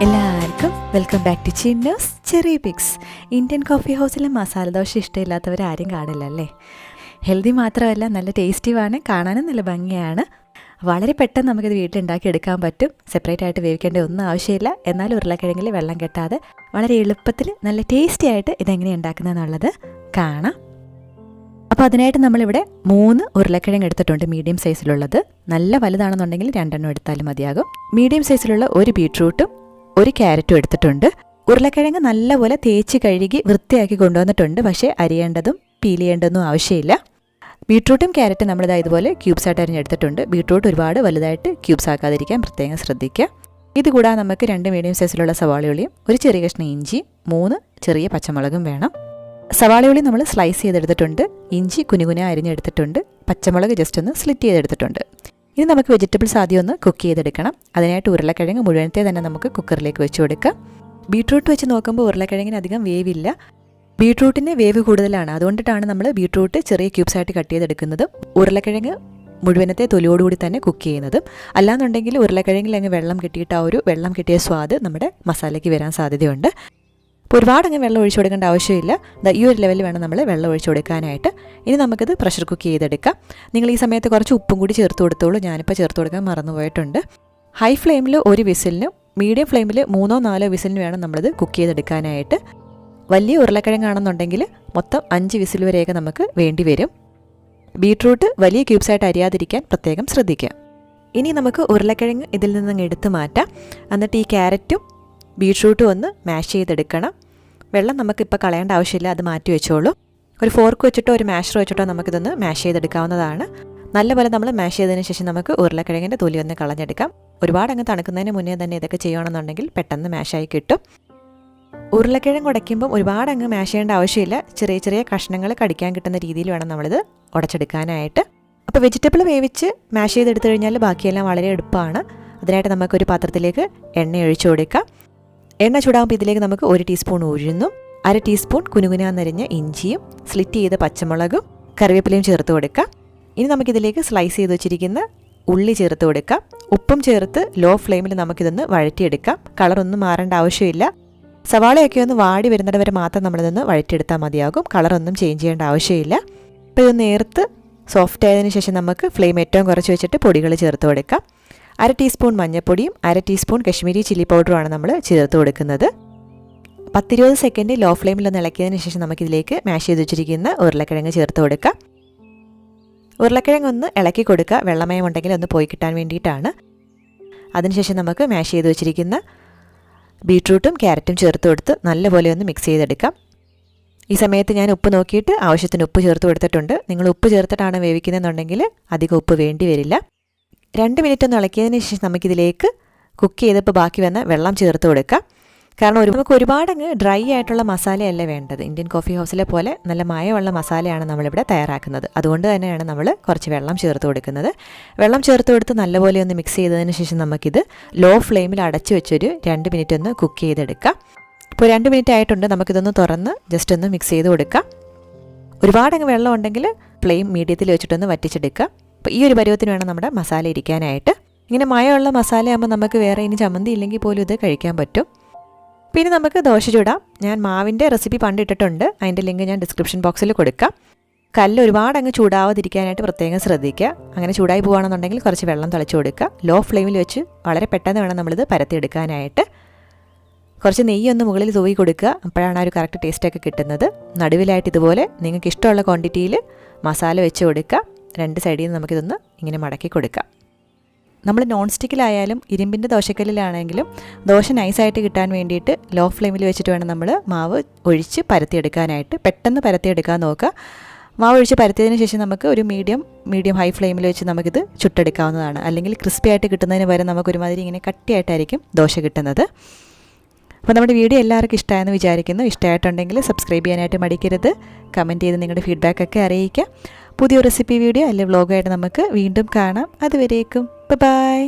എല്ലാവർക്കും welcome back to Chinnu's cherry picks. Indian coffee ഹൗസിലെ മസാല ദോശ ഇഷ്ടമില്ലാത്തവർ ആരും കാണില്ല അല്ലേ. ഹെൽത്തി മാത്രമല്ല നല്ല ടേസ്റ്റിയുമാണ്, കാണാനും നല്ല ഭംഗിയാണ്. വളരെ പെട്ടെന്ന് നമുക്കിത് വീട്ടിലുണ്ടാക്കി എടുക്കാൻ പറ്റും. സെപ്പറേറ്റ് ആയിട്ട് വേവിക്കേണ്ട ഒന്നും ആവശ്യമില്ല. എന്നാൽ ഉരുളക്കിഴങ്ങിൽ വെള്ളം കെട്ടാതെ വളരെ എളുപ്പത്തിൽ നല്ല ടേസ്റ്റി ആയിട്ട് ഇതെങ്ങനെ ഉണ്ടാക്കുന്നതെന്നുള്ളത് കാണാം. അപ്പോൾ അതിനായിട്ട് നമ്മളിവിടെ 3 ഉരുളക്കിഴങ്ങ് എടുത്തിട്ടുണ്ട്, മീഡിയം സൈസിലുള്ളത്. നല്ല വലുതാണെന്നുണ്ടെങ്കിൽ 2 എടുത്താലും മതിയാകും. മീഡിയം സൈസിലുള്ള ഒരു ബീട്രൂട്ടും 1 ക്യാരറ്റും എടുത്തിട്ടുണ്ട്. ഉരുളക്കിഴങ്ങ് നല്ലപോലെ തേച്ച് കഴുകി വൃത്തിയാക്കി കൊണ്ടുവന്നിട്ടുണ്ട്. പക്ഷേ അരിയേണ്ടതും പീൽ ചെയ്യേണ്ടതൊന്നും ആവശ്യമില്ല. ബീട്രൂട്ടും ക്യാരറ്റും നമ്മളിതാ ഇതുപോലെ ക്യൂബ്സ് ആയിട്ട് അരിഞ്ഞെടുത്തിട്ടുണ്ട്. ബീട്രൂട്ട് ഒരുപാട് വലുതായിട്ട് ക്യൂബ്സ് ആക്കാതിരിക്കാൻ പ്രത്യേകം ശ്രദ്ധിക്കുക. ഇതുകൂടാതെ നമുക്ക് 2 മീഡിയം സൈസിലുള്ള സവാളയുള്ളിയും 1 ചെറിയ കഷ്ണം ഇഞ്ചിയും 3 ചെറിയ പച്ചമുളകും വേണം. സവാളയുള്ളി നമ്മൾ സ്ലൈസ് ചെയ്തെടുത്തിട്ടുണ്ട്. ഇഞ്ചി കുനുകുന അരിഞ്ഞെടുത്തിട്ടുണ്ട്. പച്ചമുളക് ജസ്റ്റ് ഒന്ന് സ്ലിറ്റ് ചെയ്തെടുത്തിട്ടുണ്ട്. ഇനി നമുക്ക് വെജിറ്റബിൾസ് ആദ്യം ഒന്ന് കുക്ക് ചെയ്തെടുക്കണം. അതിനായിട്ട് ഉരുളക്കിഴങ്ങ് മുഴുവനത്തെ തന്നെ നമുക്ക് കുക്കറിലേക്ക് വെച്ച് കൊടുക്കാം. ബീട്രൂട്ട് വെച്ച് നോക്കുമ്പോൾ ഉരുളക്കിഴങ്ങിന് അധികം വേവില്ല. ബീട്രൂട്ടിന് വേവ് കൂടുതലാണ്. അതുകൊണ്ടിട്ടാണ് നമ്മൾ ബീട്രൂട്ട് ചെറിയ ക്യൂബ്സായിട്ട് കട്ട് ചെയ്തെടുക്കുന്നതും ഉരുളക്കിഴങ്ങ് മുഴുവനത്തെ തൊലിയോടുകൂടി തന്നെ കുക്ക് ചെയ്യുന്നതും. അല്ലാന്നുണ്ടെങ്കിൽ ഉരുളക്കിഴങ്ങിൽ അങ്ങ് വെള്ളം കിട്ടിയിട്ട് ആ ഒരു വെള്ളം കിട്ടിയ സ്വാദ് നമ്മുടെ മസാലയ്ക്ക് വരാൻ സാധ്യതയുണ്ട്. അപ്പോൾ ഒരുപാടങ്ങ് വെള്ളം ഒഴിച്ചു കൊടുക്കേണ്ട ആവശ്യമില്ല. ഈ ഒരു ലെവലിൽ വേണം നമ്മൾ വെള്ളം ഒഴിച്ചു കൊടുക്കാനായിട്ട്. ഇനി നമുക്കിത് പ്രഷർ കുക്ക് ചെയ്തെടുക്കാം. നിങ്ങൾ ഈ സമയത്ത് കുറച്ച് ഉപ്പും കൂടി ചേർത്ത് കൊടുത്തോളൂ. ഞാനിപ്പോൾ ചേർത്ത് കൊടുക്കാൻ മറന്നുപോയിട്ടുണ്ട്. ഹൈ ഫ്ലെയിമിൽ 1 വിസിലിനും മീഡിയം ഫ്ലെയിമിൽ 3-4 വിസിലിന് വേണം നമ്മളിത് കുക്ക് ചെയ്തെടുക്കാനായിട്ട്. വലിയ ഉരുളക്കിഴങ്ങാണെന്നുണ്ടെങ്കിൽ മൊത്തം 5 വിസിൽ വരെയൊക്കെ നമുക്ക് വേണ്ടി വരും. ബീട്രൂട്ട് വലിയ ക്യൂബ്സായിട്ട് അരിയാതിരിക്കാൻ പ്രത്യേകം ശ്രദ്ധിക്കുക. ഇനി നമുക്ക് ഉരുളക്കിഴങ്ങ് ഇതിൽ നിന്നങ്ങ് എടുത്ത് മാറ്റാം. എന്നിട്ട് ഈ ക്യാരറ്റും ബീട്രൂട്ടും ഒന്ന് മാഷ് ചെയ്തെടുക്കണം. വെള്ളം നമുക്കിപ്പോൾ കളയേണ്ട ആവശ്യമില്ല, അത് മാറ്റി വെച്ചോളൂ. ഒരു ഫോർക്ക് വെച്ചിട്ടോ ഒരു മാഷർ വെച്ചിട്ടോ നമുക്കിതൊന്ന് മാഷ് ചെയ്തെടുക്കാവുന്നതാണ്. നല്ലപോലെ നമ്മൾ മാഷ് ചെയ്തതിന് ശേഷം നമുക്ക് ഉരുളക്കിഴങ്ങിൻ്റെ തൊലി ഒന്ന് കളഞ്ഞെടുക്കാം. ഒരുപാട് അങ്ങ് തണുക്കുന്നതിന് മുന്നേ തന്നെ ഇതൊക്കെ ചെയ്യുകയാണെന്നുണ്ടെങ്കിൽ പെട്ടെന്ന് മാഷായി കിട്ടും. ഉരുളക്കിഴങ്ങ് ഉടയ്ക്കുമ്പം ഒരുപാട് അങ്ങ് മാഷ് ചെയ്യേണ്ട ആവശ്യമില്ല. ചെറിയ ചെറിയ കഷ്ണങ്ങൾ കടിക്കാൻ കിട്ടുന്ന രീതിയിൽ വേണം നമ്മളിത് ഉടച്ചെടുക്കാനായിട്ട്. അപ്പോൾ വെജിറ്റബിൾ വേവിച്ച് മാഷ് ചെയ്തെടുത്തു കഴിഞ്ഞാൽ ബാക്കിയെല്ലാം വളരെ എളുപ്പമാണ്. അതിനായിട്ട് നമുക്കൊരു പാത്രത്തിലേക്ക് എണ്ണ ഒഴിച്ചു കൊടുക്കാം. എണ്ണ ചൂടാകുമ്പോൾ ഇതിലേക്ക് നമുക്ക് 1 ടീസ്പൂൺ ഉഴുന്നും 1/2 ടീസ്പൂൺ കുനുകുനാന്നരിഞ്ഞ ഇഞ്ചിയും സ്ലിറ്റ് ചെയ്ത പച്ചമുളകും കറിവേപ്പിലയും ചേർത്ത് കൊടുക്കാം. ഇനി നമുക്കിതിലേക്ക് സ്ലൈസ് ചെയ്ത് വെച്ചിരിക്കുന്ന ഉള്ളി ചേർത്ത് കൊടുക്കാം. ഉപ്പും ചേർത്ത് ലോ ഫ്ലെയിമിൽ നമുക്കിതൊന്ന് വഴറ്റിയെടുക്കാം. കളറൊന്നും മാറേണ്ട ആവശ്യമില്ല. സവാളയൊക്കെ ഒന്ന് വാടി വരുന്നിടം വരെ മാത്രം നമ്മളിതൊന്ന് വഴറ്റിയെടുത്താൽ മതിയാകും. കളറൊന്നും ചേഞ്ച് ചെയ്യേണ്ട ആവശ്യമില്ല. അപ്പോൾ ഇതൊന്ന് നേർത്ത് സോഫ്റ്റ് ആയതിനു ശേഷം നമുക്ക് ഫ്ലെയിം ഏറ്റവും കുറച്ച് വെച്ചിട്ട് പൊടികൾ ചേർത്ത് കൊടുക്കാം. 1/2 ടീസ്പൂൺ മഞ്ഞൾപ്പൊടിയും 1/2 ടീസ്പൂൺ കശ്മീരി ചില്ലി പൗഡറുമാണ് നമ്മൾ ചേർത്ത് കൊടുക്കുന്നത്. 10-20 സെക്കൻഡ് ലോ ഫ്ലെയിമിലൊന്ന് ഇളക്കിയതിന് ശേഷം നമുക്കിതിലേക്ക് മാഷ് ചെയ്ത് വെച്ചിരിക്കുന്ന ഉരുളക്കിഴങ്ങ് ചേർത്ത് കൊടുക്കാം. ഉരുളക്കിഴങ്ങ് ഒന്ന് ഇളക്കി കൊടുക്കുക. വെള്ളമയം ഉണ്ടെങ്കിൽ ഒന്ന് പോയി കിട്ടാൻ വേണ്ടിയിട്ടാണ്. അതിനുശേഷം നമുക്ക് മാഷ് ചെയ്ത് വെച്ചിരിക്കുന്ന ബീട്രൂട്ടും ക്യാരറ്റും ചേർത്ത് കൊടുത്ത് നല്ലപോലെ ഒന്ന് മിക്സ് ചെയ്തെടുക്കാം. ഈ സമയത്ത് ഞാൻ ഉപ്പ് നോക്കിയിട്ട് ആവശ്യത്തിന് ഉപ്പ് ചേർത്ത് കൊടുത്തിട്ടുണ്ട്. നിങ്ങൾ ഉപ്പ് ചേർത്തിട്ടാണ് വേവിക്കുന്നതെന്നുണ്ടെങ്കിൽ അധികം ഉപ്പ് വേണ്ടി വരില്ല. 2 മിനിറ്റ് ഒന്ന് ഇളക്കിയതിന് ശേഷം നമുക്കിതിലേക്ക് കുക്ക് ചെയ്തപ്പോൾ ബാക്കി വന്ന വെള്ളം ചേർത്ത് കൊടുക്കാം. കാരണം നമുക്ക് ഒരുപാടങ്ങ് ഡ്രൈ ആയിട്ടുള്ള മസാലയല്ല വേണ്ടത്. ഇന്ത്യൻ കോഫി ഹൗസിലെ പോലെ നല്ല മയമുള്ള മസാലയാണ് നമ്മളിവിടെ തയ്യാറാക്കുന്നത്. അതുകൊണ്ട് തന്നെയാണ് നമ്മൾ കുറച്ച് വെള്ളം ചേർത്ത് കൊടുക്കുന്നത്. വെള്ളം ചേർത്ത് കൊടുത്ത് നല്ലപോലെ ഒന്ന് മിക്സ് ചെയ്തതിന് ശേഷം നമുക്കിത് ലോ ഫ്ലെയിമിൽ അടച്ചു വെച്ചൊരു 2 മിനിറ്റ് ഒന്ന് കുക്ക് ചെയ്തെടുക്കാം. ഇപ്പോൾ 2 മിനിറ്റ് ആയിട്ടുണ്ട്. നമുക്കിതൊന്ന് തുറന്ന് ജസ്റ്റ് ഒന്ന് മിക്സ് ചെയ്ത് കൊടുക്കാം. ഒരുപാടങ്ങ് വെള്ളം ഉണ്ടെങ്കിൽ ഫ്ലെയിം മീഡിയത്തിൽ വെച്ചിട്ടൊന്ന് വറ്റിച്ചെടുക്കുക. അപ്പോൾ ഈ ഒരു പരുവത്തിന് വേണം നമ്മുടെ മസാല ഇരിക്കാനായിട്ട്. ഇങ്ങനെ മയമുള്ള മസാലയാകുമ്പോൾ നമുക്ക് വേറെ ഇനി ചമ്മന്തി ഇല്ലെങ്കിൽ പോലും ഇത് കഴിക്കാൻ പറ്റും. പിന്നെ നമുക്ക് ദോശ ചൂടാം. ഞാൻ മാവിൻ്റെ റെസിപ്പി പണ്ടിട്ടിട്ടുണ്ട്. അതിൻ്റെ ലിങ്ക് ഞാൻ ഡിസ്ക്രിപ്ഷൻ ബോക്സിൽ കൊടുക്കാം. കല്ല് ഒരുപാട് അങ്ങ് ചൂടാവാതിരിക്കാനായിട്ട് പ്രത്യേകം ശ്രദ്ധിക്കുക. അങ്ങനെ ചൂടായി പോകുകയാണെന്നുണ്ടെങ്കിൽ കുറച്ച് വെള്ളം തളിച്ച് കൊടുക്കുക. ലോ ഫ്ലെയിമിൽ വെച്ച് വളരെ പെട്ടെന്ന് വേണം നമ്മളിത് പരത്തിയെടുക്കാനായിട്ട്. കുറച്ച് നെയ്യൊന്ന് മുകളിൽ തൂവി കൊടുക്കുക. അപ്പോഴാണ് ആ ഒരു കറക്റ്റ് ടേസ്റ്റൊക്കെ കിട്ടുന്നത്. നടുവിലായിട്ട് ഇതുപോലെ നിങ്ങൾക്ക് ഇഷ്ടമുള്ള ക്വാണ്ടിറ്റിയിൽ മസാല വെച്ച് കൊടുക്കുക. 2 സൈഡിൽ നിന്ന് നമുക്കിതൊന്ന് ഇങ്ങനെ മടക്കി കൊടുക്കാം. നമ്മൾ നോൺ സ്റ്റിക്കിലായാലും ഇരുമ്പിൻ്റെ ദോശക്കല്ലിലാണെങ്കിലും ദോശ നൈസായിട്ട് കിട്ടാൻ വേണ്ടിയിട്ട് ലോ ഫ്ലെയിമിൽ വെച്ചിട്ട് വേണം നമ്മൾ മാവ് ഒഴിച്ച് പരത്തിയെടുക്കാനായിട്ട്. പെട്ടെന്ന് പരത്തിയെടുക്കാൻ നോക്കുക. മാവ് ഒഴിച്ച് പരത്തിയതിന് ശേഷം നമുക്ക് ഒരു മീഡിയം ഹൈ ഫ്ലെയിമിൽ വെച്ച് നമുക്കിത് ചുട്ടെടുക്കാവുന്നതാണ്. അല്ലെങ്കിൽ ക്രിസ്പി ആയിട്ട് കിട്ടുന്നതിന് പകരം നമുക്കൊരുമാതിരി ഇങ്ങനെ കട്ടിയായിട്ടായിരിക്കും ദോശ കിട്ടുന്നത്. അപ്പോൾ നമ്മുടെ വീഡിയോ എല്ലാവർക്കും ഇഷ്ടമായെന്ന് വിചാരിക്കുന്നു. ഇഷ്ടമായിട്ടുണ്ടെങ്കിൽ സബ്സ്ക്രൈബ് ചെയ്യാനായിട്ട് മടിക്കരുത്. കമൻറ്റ് ചെയ്ത് നിങ്ങളുടെ ഫീഡ്ബാക്കൊക്കെ അറിയിക്കുക. പുതിയ റെസിപ്പി വീഡിയോ അല്ലെങ്കിൽ വ്ളോഗായിട്ട് നമുക്ക് വീണ്ടും കാണാം. അതുവരേക്കും ബൈ.